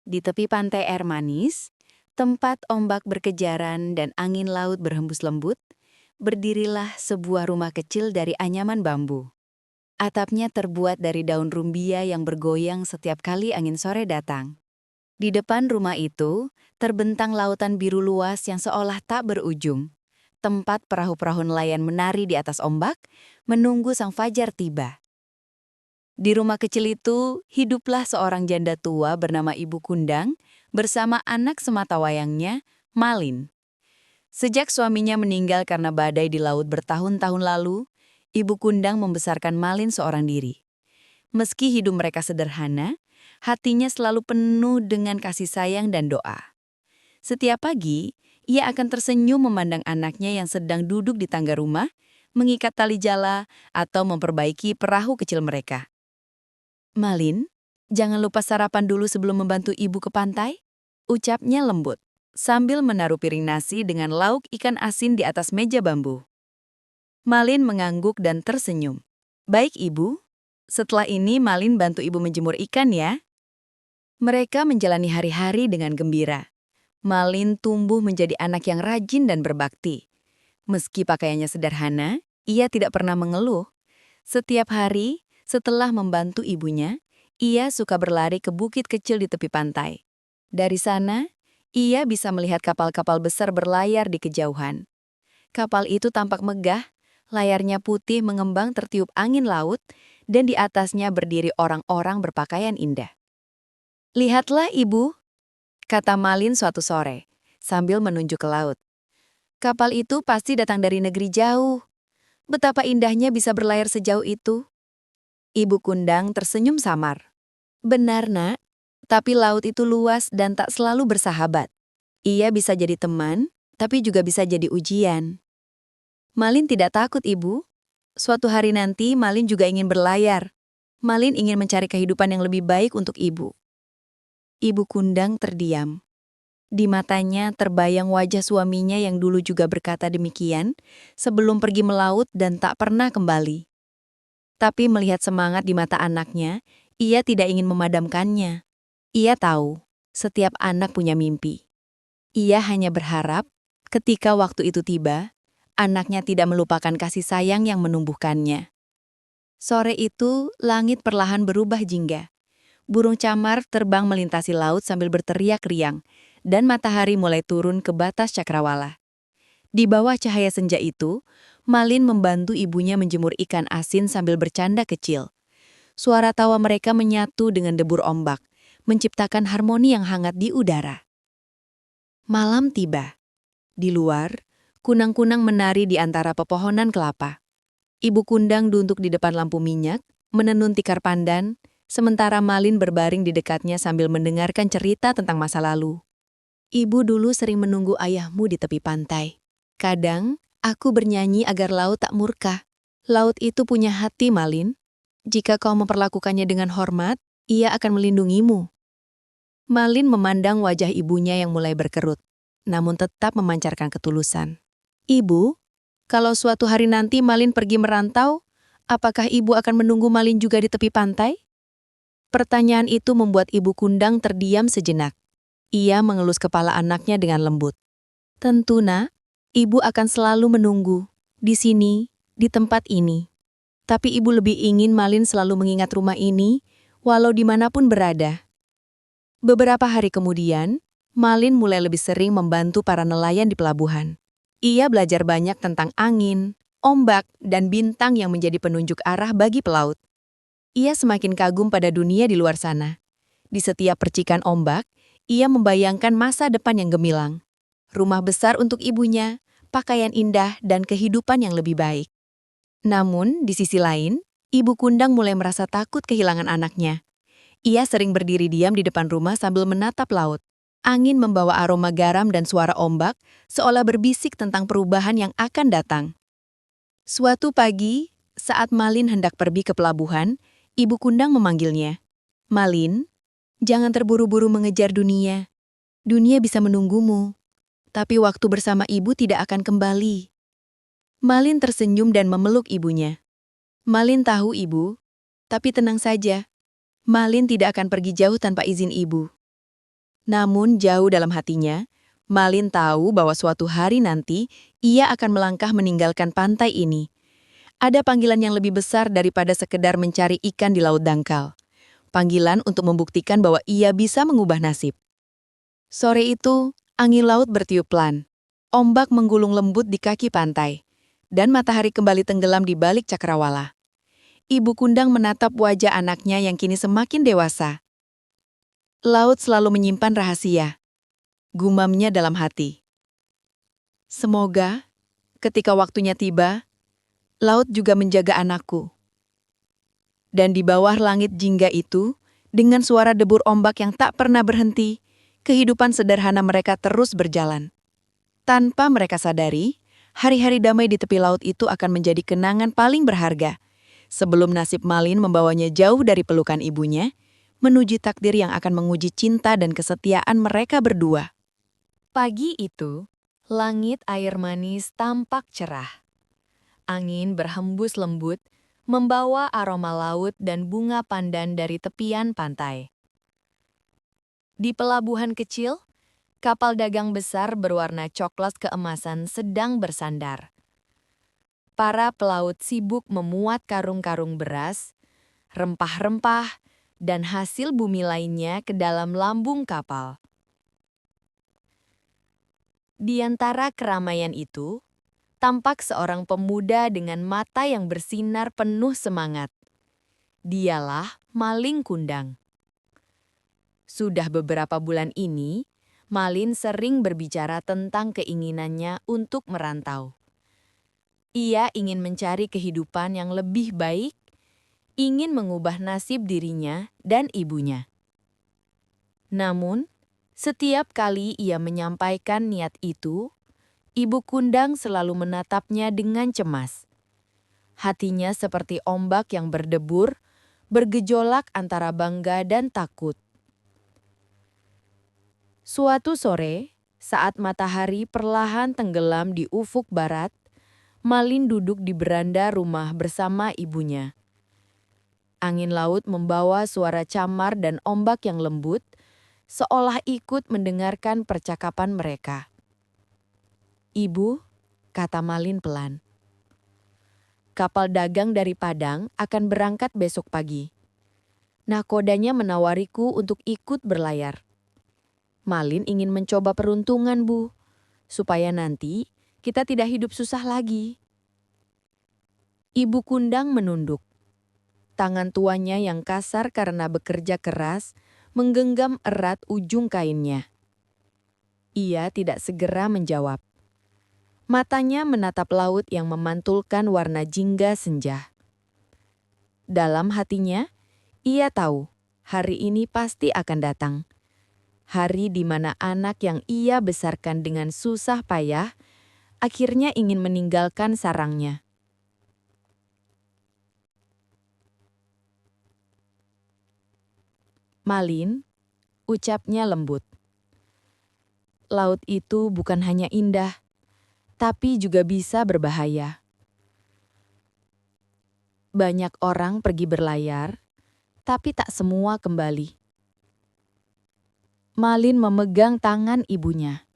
Di tepi pantai air manis, tempat ombak berkejaran dan angin laut berhembus lembut, berdirilah sebuah rumah kecil dari anyaman bambu. Atapnya terbuat dari daun rumbia yang bergoyang setiap kali angin sore datang. Di depan rumah itu, terbentang lautan biru luas yang seolah tak berujung. Tempat perahu-perahu nelayan menari di atas ombak, menunggu sang fajar tiba. Di rumah kecil itu, hiduplah seorang janda tua bernama Ibu Kundang bersama anak sematawayangnya, Malin. Sejak suaminya meninggal karena badai di laut bertahun-tahun lalu, Ibu Kundang membesarkan Malin seorang diri. Meski hidup mereka sederhana, hatinya selalu penuh dengan kasih sayang dan doa. Setiap pagi, ia akan tersenyum memandang anaknya yang sedang duduk di tangga rumah, mengikat tali jala, atau memperbaiki perahu kecil mereka. Malin, jangan lupa sarapan dulu sebelum membantu ibu ke pantai, ucapnya lembut, sambil menaruh piring nasi dengan lauk ikan asin di atas meja bambu. Malin mengangguk dan tersenyum. Baik ibu, setelah ini Malin bantu ibu menjemur ikan ya. Mereka menjalani hari-hari dengan gembira. Malin tumbuh menjadi anak yang rajin dan berbakti. Meski pakaiannya sederhana, ia tidak pernah mengeluh. Setiap hari, setelah membantu ibunya, ia suka berlari ke bukit kecil di tepi pantai. Dari sana, ia bisa melihat kapal-kapal besar berlayar di kejauhan. Kapal itu tampak megah, layarnya putih mengembang tertiup angin laut, dan di atasnya berdiri orang-orang berpakaian indah. "Lihatlah, Ibu," kata Malin suatu sore, sambil menunjuk ke laut. "Kapal itu pasti datang dari negeri jauh. Betapa indahnya bisa berlayar sejauh itu." Ibu Kundang tersenyum samar. "Benar, Nak. Tapi laut itu luas dan tak selalu bersahabat. Ia bisa jadi teman, tapi juga bisa jadi ujian." Malin tidak takut, Ibu. Suatu hari nanti, Malin juga ingin berlayar. Malin ingin mencari kehidupan yang lebih baik untuk Ibu. Ibu Kundang terdiam. Di matanya terbayang wajah suaminya yang dulu juga berkata demikian, sebelum pergi melaut dan tak pernah kembali. Tapi melihat semangat di mata anaknya, ia tidak ingin memadamkannya. Ia tahu, setiap anak punya mimpi. Ia hanya berharap, ketika waktu itu tiba, anaknya tidak melupakan kasih sayang yang menumbuhkannya. Sore itu, langit perlahan berubah jingga. Burung camar terbang melintasi laut sambil berteriak riang, dan matahari mulai turun ke batas cakrawala. Di bawah cahaya senja itu, Malin membantu ibunya menjemur ikan asin sambil bercanda kecil. Suara tawa mereka menyatu dengan debur ombak, menciptakan harmoni yang hangat di udara. Malam tiba. Di luar, kunang-kunang menari di antara pepohonan kelapa. Ibu Kundang duduk di depan lampu minyak, menenun tikar pandan, sementara Malin berbaring di dekatnya sambil mendengarkan cerita tentang masa lalu. "Ibu dulu sering menunggu ayahmu di tepi pantai. Kadang, aku bernyanyi agar laut tak murka. Laut itu punya hati, Malin. Jika kau memperlakukannya dengan hormat, ia akan melindungimu." Malin memandang wajah ibunya yang mulai berkerut, namun tetap memancarkan ketulusan. "Ibu, kalau suatu hari nanti Malin pergi merantau, apakah ibu akan menunggu Malin juga di tepi pantai?" Pertanyaan itu membuat Ibu Kundang terdiam sejenak. Ia mengelus kepala anaknya dengan lembut. "Tentu, Nak. Ibu akan selalu menunggu. Di sini, di tempat ini. Tapi ibu lebih ingin Malin selalu mengingat rumah ini, walau dimanapun berada." Beberapa hari kemudian, Malin mulai lebih sering membantu para nelayan di pelabuhan. Ia belajar banyak tentang angin, ombak, dan bintang yang menjadi penunjuk arah bagi pelaut. Ia semakin kagum pada dunia di luar sana. Di setiap percikan ombak, ia membayangkan masa depan yang gemilang. Rumah besar untuk ibunya, pakaian indah, dan kehidupan yang lebih baik. Namun, di sisi lain, Ibu Kundang mulai merasa takut kehilangan anaknya. Ia sering berdiri diam di depan rumah sambil menatap laut. Angin membawa aroma garam dan suara ombak, seolah berbisik tentang perubahan yang akan datang. Suatu pagi, saat Malin hendak pergi ke pelabuhan, Ibu Kundang memanggilnya. "Malin, jangan terburu-buru mengejar dunia. Dunia bisa menunggumu, tapi waktu bersama ibu tidak akan kembali." Malin tersenyum dan memeluk ibunya. "Malin tahu, Ibu, tapi tenang saja. Malin tidak akan pergi jauh tanpa izin ibu." Namun jauh dalam hatinya, Malin tahu bahwa suatu hari nanti ia akan melangkah meninggalkan pantai ini. Ada panggilan yang lebih besar daripada sekedar mencari ikan di laut dangkal. Panggilan untuk membuktikan bahwa ia bisa mengubah nasib. Sore itu, angin laut bertiup pelan. Ombak menggulung lembut di kaki pantai. Dan matahari kembali tenggelam di balik cakrawala. Ibu Kundang menatap wajah anaknya yang kini semakin dewasa. Laut selalu menyimpan rahasia. Gumamnya dalam hati. Semoga, ketika waktunya tiba, laut juga menjaga anakku. Dan di bawah langit jingga itu, dengan suara debur ombak yang tak pernah berhenti, kehidupan sederhana mereka terus berjalan. Tanpa mereka sadari, hari-hari damai di tepi laut itu akan menjadi kenangan paling berharga, sebelum nasib Malin membawanya jauh dari pelukan ibunya, menuju takdir yang akan menguji cinta dan kesetiaan mereka berdua. Pagi itu, langit air manis tampak cerah. Angin berhembus lembut, membawa aroma laut dan bunga pandan dari tepian pantai. Di pelabuhan kecil, kapal dagang besar berwarna coklat keemasan sedang bersandar. Para pelaut sibuk memuat karung-karung beras, rempah-rempah, dan hasil bumi lainnya ke dalam lambung kapal. Di antara keramaian itu, tampak seorang pemuda dengan mata yang bersinar penuh semangat. Dialah Malin Kundang. Sudah beberapa bulan ini, Malin sering berbicara tentang keinginannya untuk merantau. Ia ingin mencari kehidupan yang lebih baik, ingin mengubah nasib dirinya dan ibunya. Namun, setiap kali ia menyampaikan niat itu, Ibu Kundang selalu menatapnya dengan cemas. Hatinya seperti ombak yang berdebur, bergejolak antara bangga dan takut. Suatu sore, saat matahari perlahan tenggelam di ufuk barat, Malin duduk di beranda rumah bersama ibunya. Angin laut membawa suara camar dan ombak yang lembut, seolah ikut mendengarkan percakapan mereka. "Ibu," kata Malin pelan, "kapal dagang dari Padang akan berangkat besok pagi. Nakodanya menawariku untuk ikut berlayar. Malin ingin mencoba peruntungan, Bu, supaya nanti kita tidak hidup susah lagi." Ibu Kundang menunduk. Tangan tuanya yang kasar karena bekerja keras menggenggam erat ujung kainnya. Ia tidak segera menjawab. Matanya menatap laut yang memantulkan warna jingga senja. Dalam hatinya, ia tahu hari ini pasti akan datang. Hari di mana anak yang ia besarkan dengan susah payah akhirnya ingin meninggalkan sarangnya. "Malin," ucapnya lembut. "Laut itu bukan hanya indah, tapi juga bisa berbahaya. Banyak orang pergi berlayar, tapi tak semua kembali." Malin memegang tangan ibunya.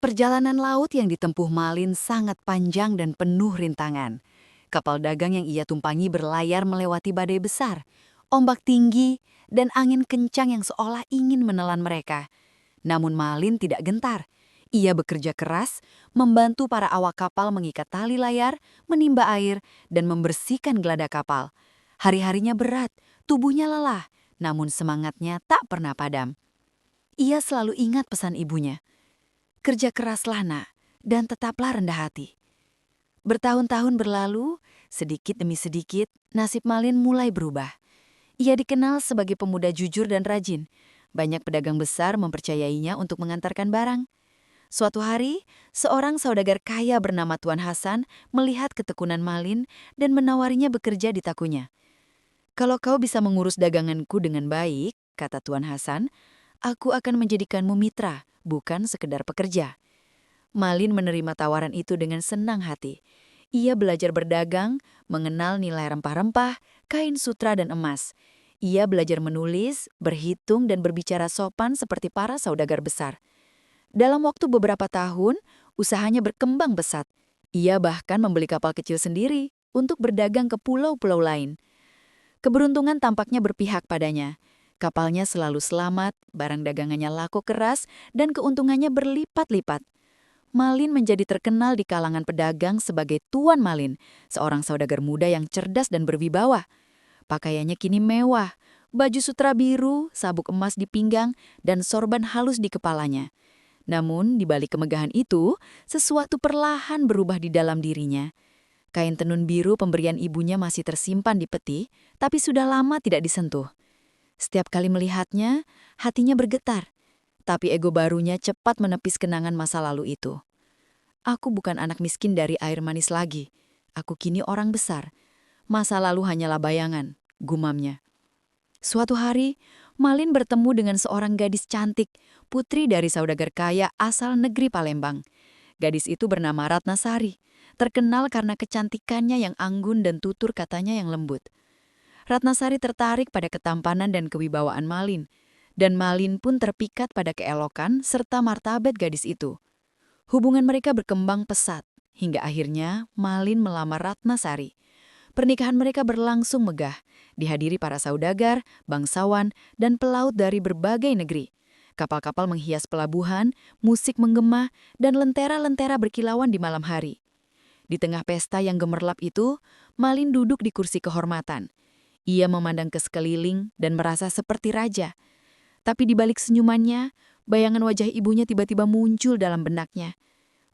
Perjalanan laut yang ditempuh Malin sangat panjang dan penuh rintangan. Kapal dagang yang ia tumpangi berlayar melewati badai besar, ombak tinggi, dan angin kencang yang seolah ingin menelan mereka. Namun Malin tidak gentar. Ia bekerja keras, membantu para awak kapal mengikat tali layar, menimba air, dan membersihkan geladak kapal. Hari-harinya berat, tubuhnya lelah, namun semangatnya tak pernah padam. Ia selalu ingat pesan ibunya. "Kerja keraslah, Nak, dan tetaplah rendah hati." Bertahun-tahun berlalu, sedikit demi sedikit, nasib Malin mulai berubah. Ia dikenal sebagai pemuda jujur dan rajin. Banyak pedagang besar mempercayainya untuk mengantarkan barang. Suatu hari, seorang saudagar kaya bernama Tuan Hasan melihat ketekunan Malin dan menawarinya bekerja di takunya. "Kalau kau bisa mengurus daganganku dengan baik," kata Tuan Hasan, Aku akan menjadikanmu mitra, bukan sekedar pekerja." Malin menerima tawaran itu dengan senang hati. Ia belajar berdagang, mengenal nilai rempah-rempah, kain sutra dan emas. Ia belajar menulis, berhitung dan berbicara sopan seperti para saudagar besar. Dalam waktu beberapa tahun, usahanya berkembang pesat. Ia bahkan membeli kapal kecil sendiri untuk berdagang ke pulau-pulau lain. Keberuntungan tampaknya berpihak padanya. Kapalnya selalu selamat, barang dagangannya laku keras, dan keuntungannya berlipat-lipat. Malin menjadi terkenal di kalangan pedagang sebagai Tuan Malin, seorang saudagar muda yang cerdas dan berwibawa. Pakaiannya kini mewah, baju sutra biru, sabuk emas di pinggang, dan sorban halus di kepalanya. Namun, di balik kemegahan itu, sesuatu perlahan berubah di dalam dirinya. Kain tenun biru pemberian ibunya masih tersimpan di peti, tapi sudah lama tidak disentuh. Setiap kali melihatnya, hatinya bergetar. Tapi ego barunya cepat menepis kenangan masa lalu itu. "Aku bukan anak miskin dari air manis lagi. Aku kini orang besar. Masa lalu hanyalah bayangan," gumamnya. Suatu hari, Malin bertemu dengan seorang gadis cantik, putri dari saudagar kaya asal negeri Palembang. Gadis itu bernama Ratnasari, terkenal karena kecantikannya yang anggun dan tutur katanya yang lembut. Ratnasari tertarik pada ketampanan dan kewibawaan Malin, dan Malin pun terpikat pada keelokan serta martabat gadis itu. Hubungan mereka berkembang pesat, hingga akhirnya Malin melamar Ratnasari. Pernikahan mereka berlangsung megah, dihadiri para saudagar, bangsawan, dan pelaut dari berbagai negeri. Kapal-kapal menghias pelabuhan, musik menggema, dan lentera-lentera berkilauan di malam hari. Di tengah pesta yang gemerlap itu, Malin duduk di kursi kehormatan. Ia memandang ke sekeliling dan merasa seperti raja. Tapi di balik senyumannya, bayangan wajah ibunya tiba-tiba muncul dalam benaknya.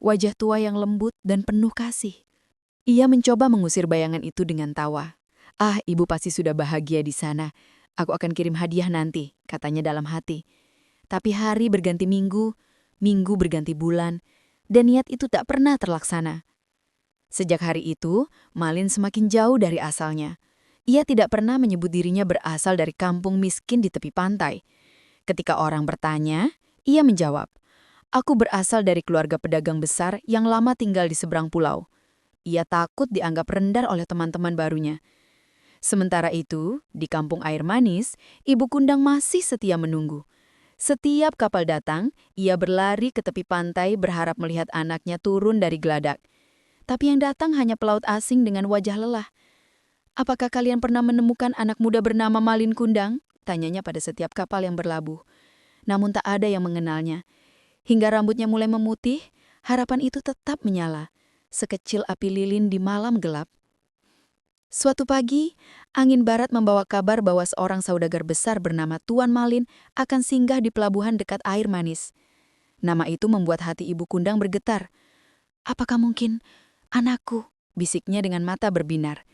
Wajah tua yang lembut dan penuh kasih. Ia mencoba mengusir bayangan itu dengan tawa. "Ah, ibu pasti sudah bahagia di sana. Aku akan kirim hadiah nanti," katanya dalam hati. Tapi hari berganti minggu, minggu berganti bulan, dan niat itu tak pernah terlaksana. Sejak hari itu, Malin semakin jauh dari asalnya. Ia tidak pernah menyebut dirinya berasal dari kampung miskin di tepi pantai. Ketika orang bertanya, ia menjawab, "Aku berasal dari keluarga pedagang besar yang lama tinggal di seberang pulau." Ia takut dianggap rendah oleh teman-teman barunya. Sementara itu, di kampung air manis, Ibu Kundang masih setia menunggu. Setiap kapal datang, ia berlari ke tepi pantai berharap melihat anaknya turun dari geladak. Tapi yang datang hanya pelaut asing dengan wajah lelah. "Apakah kalian pernah menemukan anak muda bernama Malin Kundang?" tanyanya pada setiap kapal yang berlabuh. Namun tak ada yang mengenalnya. Hingga rambutnya mulai memutih, harapan itu tetap menyala, sekecil api lilin di malam gelap. Suatu pagi, angin barat membawa kabar bahwa seorang saudagar besar bernama Tuan Malin akan singgah di pelabuhan dekat air manis. Nama itu membuat hati Ibu Kundang bergetar. "Apakah mungkin anakku?" bisiknya dengan mata berbinar.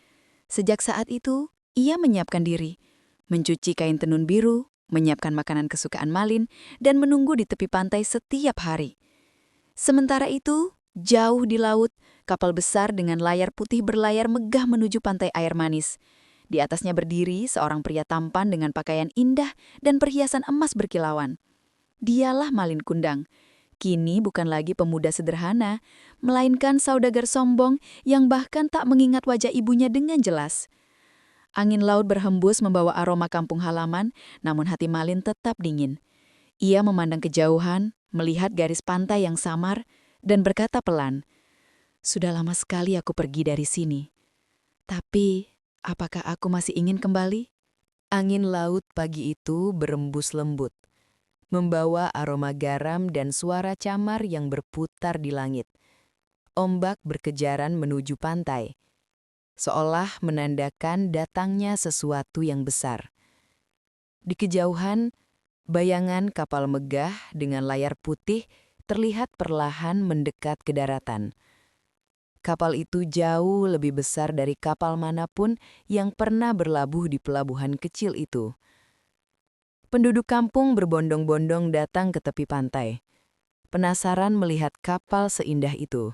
Sejak saat itu, ia menyiapkan diri, mencuci kain tenun biru, menyiapkan makanan kesukaan Malin, dan menunggu di tepi pantai setiap hari. Sementara itu, jauh di laut, kapal besar dengan layar putih berlayar megah menuju pantai air manis. Di atasnya berdiri seorang pria tampan dengan pakaian indah dan perhiasan emas berkilauan. Dialah Malin Kundang. Kini bukan lagi pemuda sederhana, melainkan saudagar sombong yang bahkan tak mengingat wajah ibunya dengan jelas. Angin laut berhembus membawa aroma kampung halaman, namun hati Malin tetap dingin. Ia memandang kejauhan, melihat garis pantai yang samar, dan berkata pelan, "Sudah lama sekali aku pergi dari sini. Tapi, apakah aku masih ingin kembali?" Angin laut pagi itu berembus lembut, membawa aroma garam dan suara camar yang berputar di langit. Ombak berkejaran menuju pantai, seolah menandakan datangnya sesuatu yang besar. Di kejauhan, bayangan kapal megah dengan layar putih terlihat perlahan mendekat ke daratan. Kapal itu jauh lebih besar dari kapal manapun yang pernah berlabuh di pelabuhan kecil itu. Penduduk kampung berbondong-bondong datang ke tepi pantai, penasaran melihat kapal seindah itu.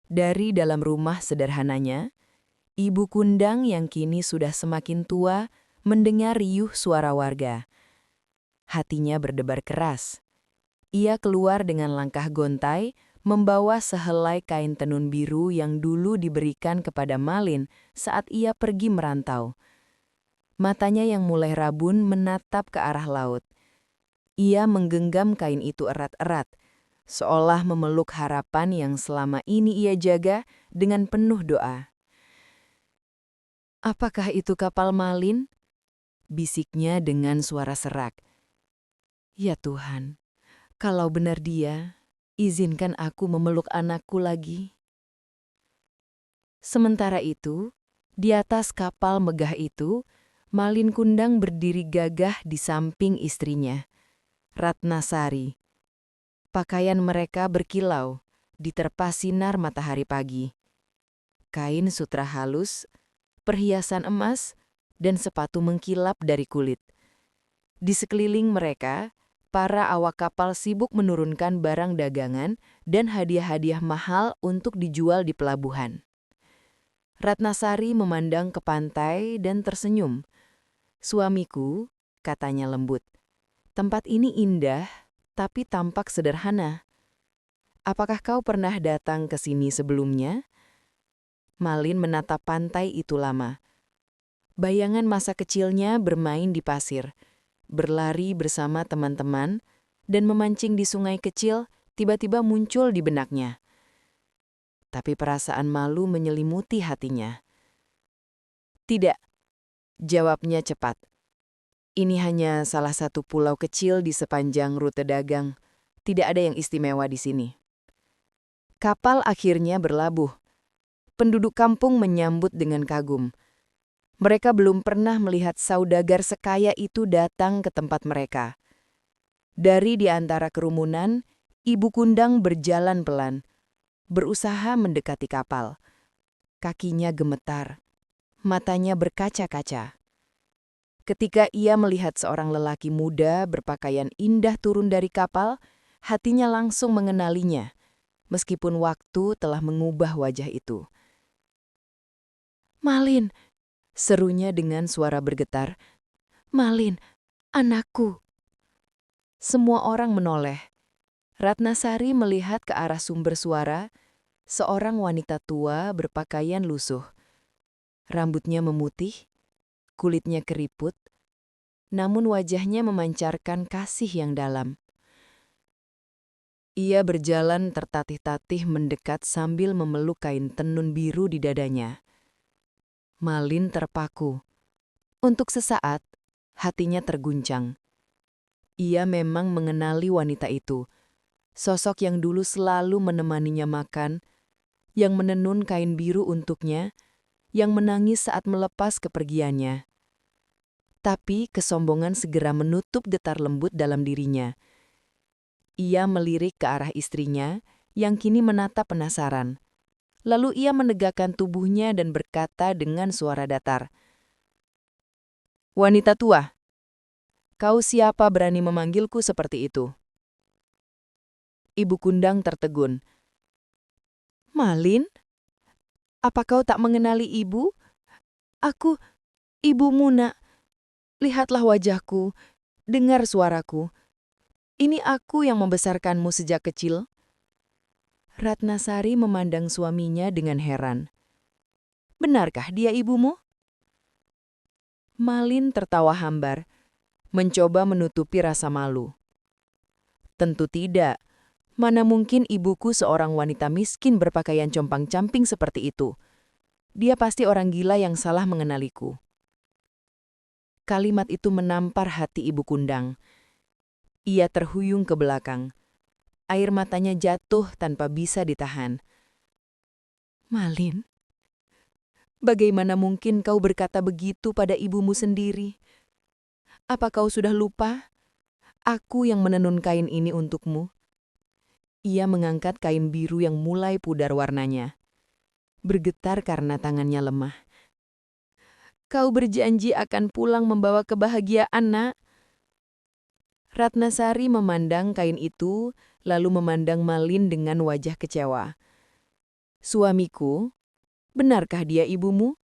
Dari dalam rumah sederhananya, Ibu Kundang yang kini sudah semakin tua mendengar riuh suara warga. Hatinya berdebar keras. Ia keluar dengan langkah gontai, membawa sehelai kain tenun biru yang dulu diberikan kepada Malin saat ia pergi merantau. Matanya yang mulai rabun menatap ke arah laut. Ia menggenggam kain itu erat-erat, seolah memeluk harapan yang selama ini ia jaga dengan penuh doa. "Apakah itu kapal Malin?" bisiknya dengan suara serak. "Ya Tuhan, kalau benar dia, izinkan aku memeluk anakku lagi." Sementara itu, di atas kapal megah itu, Malin Kundang berdiri gagah di samping istrinya, Ratnasari. Pakaian mereka berkilau, diterpa sinar matahari pagi. Kain sutra halus, perhiasan emas, dan sepatu mengkilap dari kulit. Di sekeliling mereka, para awak kapal sibuk menurunkan barang dagangan dan hadiah-hadiah mahal untuk dijual di pelabuhan. Ratnasari memandang ke pantai dan tersenyum. "Suamiku," katanya lembut, "tempat ini indah, tapi tampak sederhana. Apakah kau pernah datang ke sini sebelumnya?" Malin menatap pantai itu lama. Bayangan masa kecilnya bermain di pasir, berlari bersama teman-teman, dan memancing di sungai kecil tiba-tiba muncul di benaknya. Tapi perasaan malu menyelimuti hatinya. "Tidak," jawabnya cepat. "Ini hanya salah satu pulau kecil di sepanjang rute dagang. Tidak ada yang istimewa di sini." Kapal akhirnya berlabuh. Penduduk kampung menyambut dengan kagum. Mereka belum pernah melihat saudagar sekaya itu datang ke tempat mereka. Dari di antara kerumunan, Ibu Kundang berjalan pelan, berusaha mendekati kapal. Kakinya gemetar, matanya berkaca-kaca. Ketika ia melihat seorang lelaki muda berpakaian indah turun dari kapal, hatinya langsung mengenalinya, meskipun waktu telah mengubah wajah itu. "Malin!" serunya dengan suara bergetar. "Malin, anakku!" Semua orang menoleh. Ratnasari melihat ke arah sumber suara, seorang wanita tua berpakaian lusuh. Rambutnya memutih, kulitnya keriput, namun wajahnya memancarkan kasih yang dalam. Ia berjalan tertatih-tatih mendekat sambil memeluk kain tenun biru di dadanya. Malin terpaku. Untuk sesaat, hatinya terguncang. Ia memang mengenali wanita itu, sosok yang dulu selalu menemaninya makan, yang menenun kain biru untuknya, yang menangis saat melepas kepergiannya. Tapi kesombongan segera menutup detar lembut dalam dirinya. Ia melirik ke arah istrinya, yang kini menatap penasaran. Lalu ia menegakkan tubuhnya dan berkata dengan suara datar, "Wanita tua, kau siapa berani memanggilku seperti itu?" Ibu Kundang tertegun. "Malin, apa kau tak mengenali ibu? Aku, ibumu nak. Lihatlah wajahku, dengar suaraku. Ini aku yang membesarkanmu sejak kecil." Ratnasari memandang suaminya dengan heran. "Benarkah dia ibumu?" Malin tertawa hambar, mencoba menutupi rasa malu. "Tentu tidak. Mana mungkin ibuku seorang wanita miskin berpakaian compang-camping seperti itu. Dia pasti orang gila yang salah mengenaliku." Kalimat itu menampar hati Ibu Kundang. Ia terhuyung ke belakang. Air matanya jatuh tanpa bisa ditahan. "Malin, bagaimana mungkin kau berkata begitu pada ibumu sendiri? Apa kau sudah lupa? Aku yang menenun kain ini untukmu." Ia mengangkat kain biru yang mulai pudar warnanya. Bergetar karena tangannya lemah. "Kau berjanji akan pulang membawa kebahagiaan, nak." Ratnasari memandang kain itu, lalu memandang Malin dengan wajah kecewa. "Suamiku, benarkah dia ibumu?"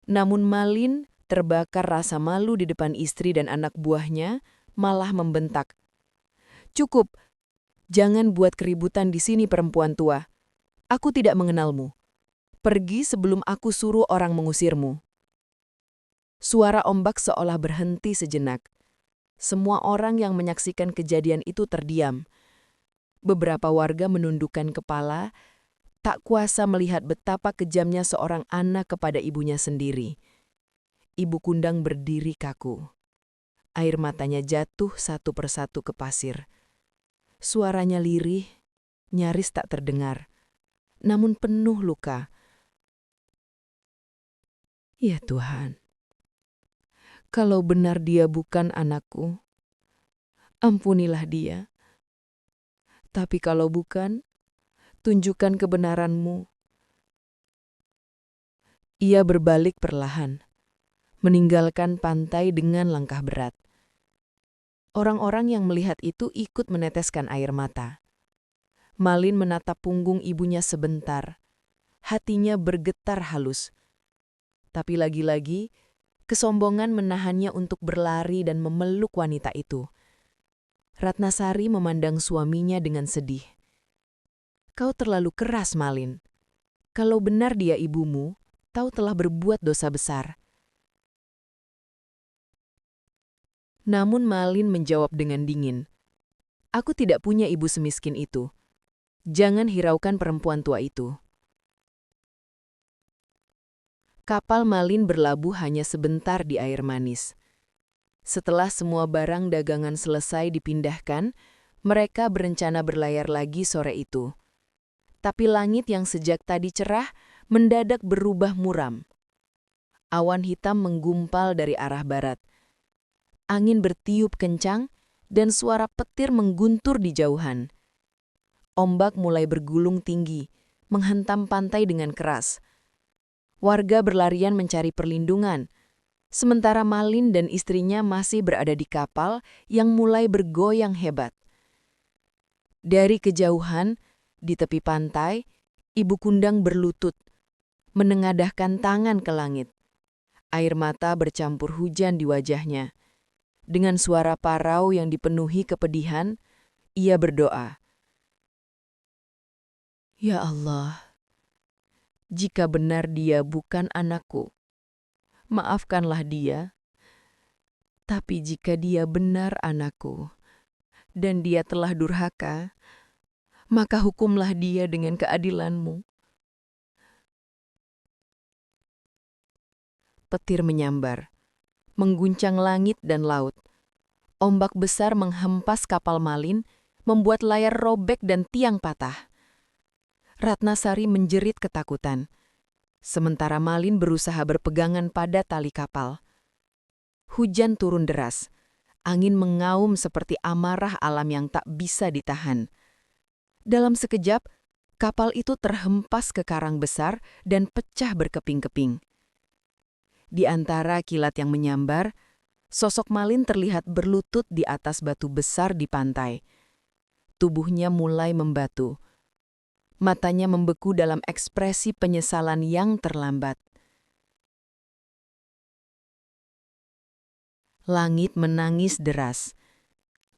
Namun Malin terbakar rasa malu di depan istri dan anak buahnya, malah membentak. "Cukup, jangan buat keributan di sini perempuan tua. Aku tidak mengenalmu. Pergi sebelum aku suruh orang mengusirmu." Suara ombak seolah berhenti sejenak. Semua orang yang menyaksikan kejadian itu terdiam. Beberapa warga menundukkan kepala, tak kuasa melihat betapa kejamnya seorang anak kepada ibunya sendiri. Ibu Kundang berdiri kaku. Air matanya jatuh satu persatu ke pasir. Suaranya lirih, nyaris tak terdengar, namun penuh luka. Ya Tuhan, kalau benar dia bukan anakku, ampunilah dia. Tapi kalau bukan, tunjukkan kebenaran-Mu. Ia berbalik perlahan, meninggalkan pantai dengan langkah berat. Orang-orang yang melihat itu ikut meneteskan air mata. Malin menatap punggung ibunya sebentar. Hatinya bergetar halus. Tapi lagi-lagi, kesombongan menahannya untuk berlari dan memeluk wanita itu. Ratnasari memandang suaminya dengan sedih. "Kau terlalu keras, Malin. Kalau benar dia ibumu, kau telah berbuat dosa besar." Namun Malin menjawab dengan dingin, "Aku tidak punya ibu semiskin itu. Jangan hiraukan perempuan tua itu." Kapal Malin berlabuh hanya sebentar di air manis. Setelah semua barang dagangan selesai dipindahkan, mereka berencana berlayar lagi sore itu. Tapi langit yang sejak tadi cerah mendadak berubah muram. Awan hitam menggumpal dari arah barat. Angin bertiup kencang dan suara petir mengguntur di jauhan. Ombak mulai bergulung tinggi, menghantam pantai dengan keras. Warga berlarian mencari perlindungan, sementara Malin dan istrinya masih berada di kapal yang mulai bergoyang hebat. Dari kejauhan, di tepi pantai, Ibu Kundang berlutut, menengadahkan tangan ke langit. Air mata bercampur hujan di wajahnya. Dengan suara parau yang dipenuhi kepedihan, ia berdoa, "Ya Allah, jika benar dia bukan anakku, maafkanlah dia. Tapi jika dia benar anakku, dan dia telah durhaka, maka hukumlah dia dengan keadilan-Mu." Petir menyambar, mengguncang langit dan laut. Ombak besar menghempas kapal Malin, membuat layar robek dan tiang patah. Ratnasari menjerit ketakutan, sementara Malin berusaha berpegangan pada tali kapal. Hujan turun deras, angin mengaum seperti amarah alam yang tak bisa ditahan. Dalam sekejap, kapal itu terhempas ke karang besar dan pecah berkeping-keping. Di antara kilat yang menyambar, sosok Malin terlihat berlutut di atas batu besar di pantai. Tubuhnya mulai membatu. Matanya membeku dalam ekspresi penyesalan yang terlambat. Langit menangis deras.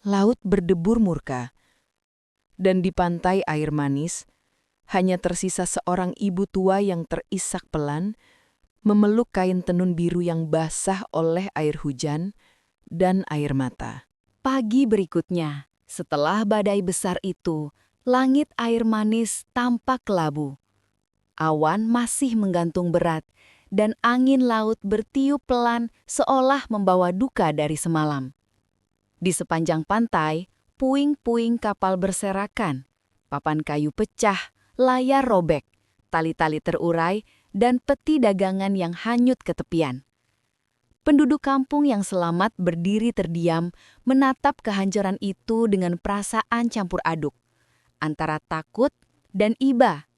Laut berdebur murka. Dan di pantai air manis, hanya tersisa seorang ibu tua yang terisak pelan, memeluk kain tenun biru yang basah oleh air hujan dan air mata. Pagi berikutnya, setelah badai besar itu, langit air manis tampak kelabu. Awan masih menggantung berat, dan angin laut bertiup pelan seolah membawa duka dari semalam. Di sepanjang pantai, puing-puing kapal berserakan, papan kayu pecah, layar robek, tali-tali terurai, dan peti dagangan yang hanyut ke tepian. Penduduk kampung yang selamat berdiri terdiam menatap kehancuran itu dengan perasaan campur aduk, antara takut dan iba.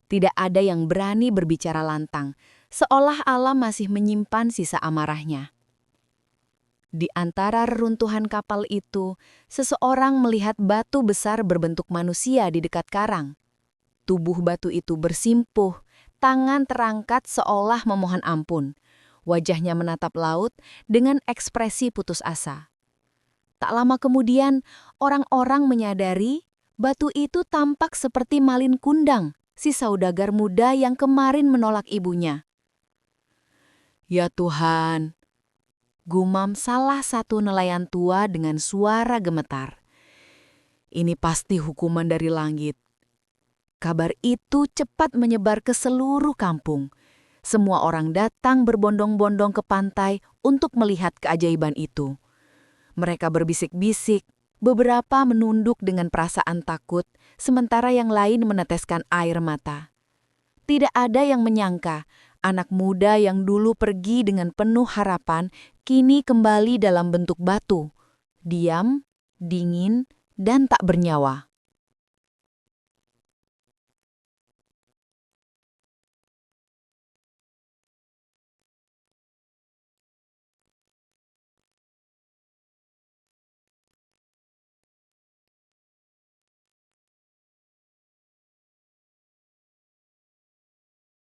Tidak ada yang berani berbicara lantang, seolah alam masih menyimpan sisa amarahnya. Di antara reruntuhan kapal itu, seseorang melihat batu besar berbentuk manusia di dekat karang. Tubuh batu itu bersimpuh, tangan terangkat seolah memohon ampun. Wajahnya menatap laut dengan ekspresi putus asa. Tak lama kemudian, orang-orang menyadari batu itu tampak seperti Malin Kundang, si saudagar muda yang kemarin menolak ibunya. "Ya Tuhan," gumam salah satu nelayan tua dengan suara gemetar. "Ini pasti hukuman dari langit." Kabar itu cepat menyebar ke seluruh kampung. Semua orang datang berbondong-bondong ke pantai untuk melihat keajaiban itu. Mereka berbisik-bisik, beberapa menunduk dengan perasaan takut, sementara yang lain meneteskan air mata. Tidak ada yang menyangka, anak muda yang dulu pergi dengan penuh harapan, kini kembali dalam bentuk batu. Diam, dingin, dan tak bernyawa.